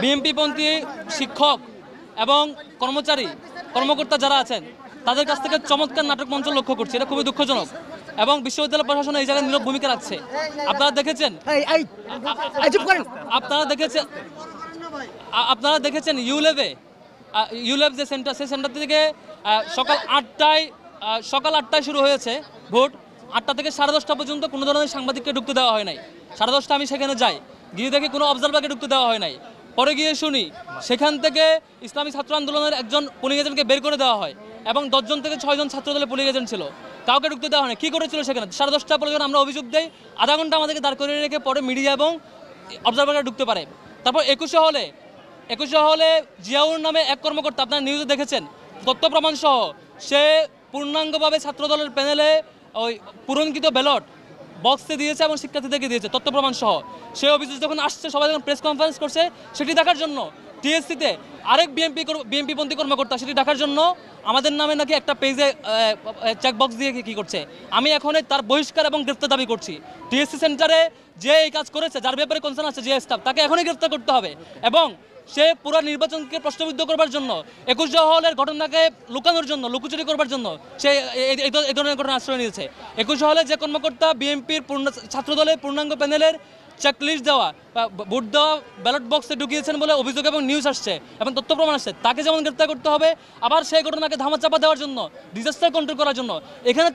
বিএনপিপন্থী শিক্ষক এবং কর্মকর্তা যারা আছেন তাদের কাছ থেকে চমৎকার নাটক মঞ্চ লক্ষ্য করছি। এটা খুবই দুঃখজনক এবং বিশ্ববিদ্যালয় প্রশাসন এই জায়গায় নীরব ভূমিকা রাখছে। আপনারা দেখেছেন ইউলেভ যে সেন্টার, সেই সেন্টার থেকে সকাল 8টায় শুরু হয়েছে ভোট। 8টা থেকে 10:30 পর্যন্ত কোনো ধরনের সাংবাদিককে ঢুকতে দেওয়া হয় নাই। 10:30 আমি সেখানে যাই, গিয়ে দেখি কোনো অবজারভারকে ঢুকতে দেওয়া হয় নাই। পরে গিয়ে শুনি সেখান থেকে ইসলামী ছাত্র আন্দোলনের একজন পুলিং এজেন্টকে বের করে দেওয়া হয় এবং 10 জন থেকে 6 জন ছাত্রদলের পুলিং এজেন্ট ছিল, কাউকে ঢুকতে দেওয়া হয় না। কী করেছিল সেখানে? 10:30 পরে যখন আমরা অভিযোগ দেই, আধা ঘন্টা আমাদেরকে দাঁড় করিয়ে রেখে পরে মিডিয়া এবং অবজারভাররা ঢুকতে পারে। তারপর 21শে হলে জিয়াউর নামে এক কর্মকর্তা, আপনারা নিউজে দেখেছেন, তথ্য প্রমাণ সহ সে পূর্ণাঙ্গভাবে ছাত্রদলের প্যানেলে ওই পূরণকৃত ব্যালট বক্সে দিয়েছে এবং শিক্ষার্থীদেরকে দিয়েছে তথ্য প্রমাণ সহ। সে অভিযোগ যখন আসছে, সবাই যখন প্রেস কনফারেন্স করছে, সেটি দেখার জন্য টিএসসিতে আরেক বিএনপিপন্থী কর্মকর্তা সেটি দেখার জন্য আমাদের নামে নাকি একটা পেজে চেকবক্স দিয়ে কী করছে। আমি এখন তার বহিষ্কার এবং গ্রেফতার দাবি করছি। টিএসসি সেন্টারে যে এই কাজ করেছে, যার ব্যাপারে কনসার্ন আছে, যে স্টাফ, তাকে এখনই গ্রেফতার করতে হবে এবং সে পুরো নির্বাচনকে প্রশ্নবিদ্ধ করবার জন্য, 21 হলের ঘটনাকে লুকানোর জন্য, লুকোচুরি করবার জন্য সে এই ধরনের ঘটনা আশ্রয় নিয়েছে। 21 হলে যে কর্মকর্তা বিএনপির ছাত্রদলের পূর্ণাঙ্গ প্যানেলের চেকলিস্ট দেওয়া, ভোট দেওয়া ব্যালট বক্সে ঢুকিয়েছেন বলে অভিযোগ এবং নিউজ আসছে এবং তথ্য প্রমাণ আসছে, তাকে যেমন গ্রেফতার করতে হবে, আবার সেই ঘটনাকে ধামাচাপা দেওয়ার জন্য, ডিজাস্টার কন্ট্রোল করার জন্য এখানে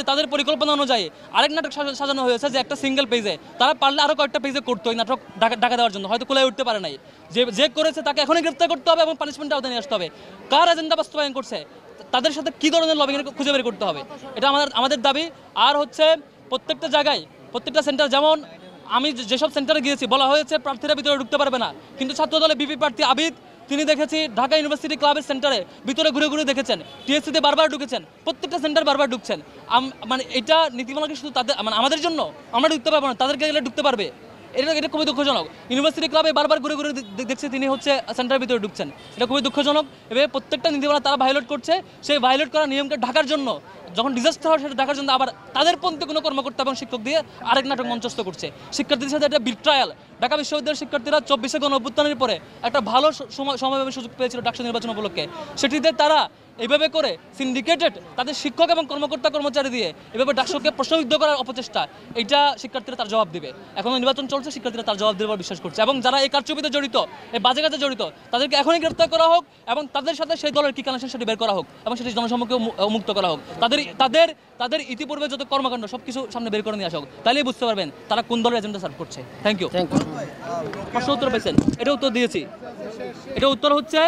তাদের পরিকল্পনা অনুযায়ী আরেক নাটক সাজানো হয়েছে যে একটা সিঙ্গেল পেজে, তারা পারলে আরও কয়েকটা পেজে করতো এই নাটক ঢাকা দেওয়ার জন্য, হয়তো কোলায় উঠতে পারে নাই। যে করেছে তাকে এখনই গ্রেফতার করতে হবে এবং পানিশমেন্টের আওতায় নিয়ে আসতে হবে। কার এজেন্ডা বাস্তবায়ন করছে, তাদের সাথে কী ধরনের লবিং খুঁজে বের করতে হবে, এটা আমাদের দাবি। আর হচ্ছে প্রত্যেকটা জায়গায়, প্রত্যেকটা সেন্টার, যেমন আমি যেসব সেন্টারে গিয়েছি বলা হয়েছে প্রার্থীরা ভিতরে ঢুকতে পারবে না, কিন্তু ছাত্রদলের বিপি প্রার্থী আবিদ, তিনি দেখেছি ঢাকা ইউনিভার্সিটি ক্লাবের সেন্টারে ভিতরে ঘুরে ঘুরে দেখেছেন, টিএসসিতে বারবার ঢুকেছেন, প্রত্যেকটা সেন্টার বারবার ঢুকছেন। মানে এটা নীতিমালাকে শুধু তাদের, মানে আমাদের জন্য আমরা ঢুকতে পারবো না, তাদেরকে গেলে ঢুকতে পারবে। এটা খুবই দুঃখজনক। ইউনিভার্সিটি ক্লাবে বারবার ঘুরে ঘুরে দেখছে তিনি হচ্ছে সেন্টারের ভিতরে ঢুকছেন, এটা খুবই দুঃখজনক। এভাবে প্রত্যেকটা নীতিমালা তারা ভায়োলেট করছে। সেই ভায়োলেট করা নিয়মকে ঢাকার জন্য, যখন ডিজাস্টার হয় সেটা ঢাকার জন্য আবার তাদের পন্থী কোনো কর্মকর্তা এবং শিক্ষক দিয়ে আরেক নাটক মঞ্চস্থ করছে শিক্ষার্থীদের সাথে। একটা বিট্রায়াল। ঢাকা বিশ্ববিদ্যালয়ের শিক্ষার্থীরা 24শে গণঅভ্যুত্থানের পরে একটা ভালো সময় সুযোগ পেয়েছিল ডাকসু নির্বাচন উপলক্ষে, সেটিতে তারা এইভাবে করে সিন্ডিকেটেড তাদের শিক্ষক এবং কর্মচারী দিয়ে এভাবে ডাকসুকে প্রশ্নবিদ্ধ করার অপচেষ্টা, এইটা শিক্ষার্থীরা তার জবাব দিবে। এখনও নির্বাচন চলছে, শিক্ষার্থীরা তার জবাব দেওয়ার বিশ্বাস করছে এবং যারা এই কারচুপিতে জড়িত, এই বাজে কাজে জড়িত, তাদেরকে এখনই গ্রেফতার করা হোক এবং তাদের সাথে সেই দলের কী কানেকশন সেটি বের করা হোক এবং সেটি জনসম্মুখে মুক্ত করা হোক। তাদের ইতিপূর্বে যত কর্মকাণ্ড সব কিছু সামনে বের করে নিয়ে আসা হোক, তাহলেই বুঝতে পারবেন তারা কোন দলের এজেন্ডা সার্ভ করছে। Thank you. প্রশ্ন উত্তর পেয়েছেন, এটা উত্তর দিয়েছি। এটা উত্তর হচ্ছে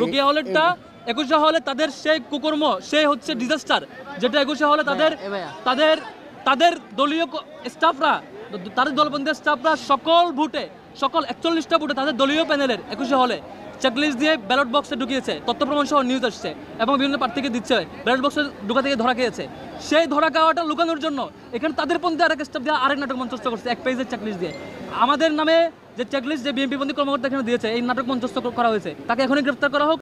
রোকেয়া হলেরটা 21শে হলে তাদের সেই কুকর্ম, সেই হচ্ছে ডিজাস্টার, যেটা 21শে হলে তাদের দলীয় স্টাফরা, তাদের দলবন্ধী স্টাফরা সকল 41টা ভোটে তাদের দলীয় প্যানেলের 21শে হলে চেকলিস্ট দিয়ে ব্যালট বক্সে ঢুকিয়েছে, তথ্য প্রমাণ সহ নিউজ আসছে এবং বিভিন্ন প্রার্থীকে দিচ্ছে, ব্যালট বক্সে ঢুকা থেকে ধরা খেয়েছে। সেই ধরা খাওয়াটা লুকানোর জন্য এখানে তাদের পন্থী আরেক স্টাফ দিয়ে আরেক নাটক মঞ্চস্থ করছে এক পেজের চেকলিস্ট দিয়ে। আমাদের নামে যে চেকলিস্ট, যে বিএনপিপন্থী কর্মকর্তা এখানে দিয়েছে, এই নাটক মঞ্চস্থ করা হয়েছে, তাকে এখনই গ্রেফতার করা হোক।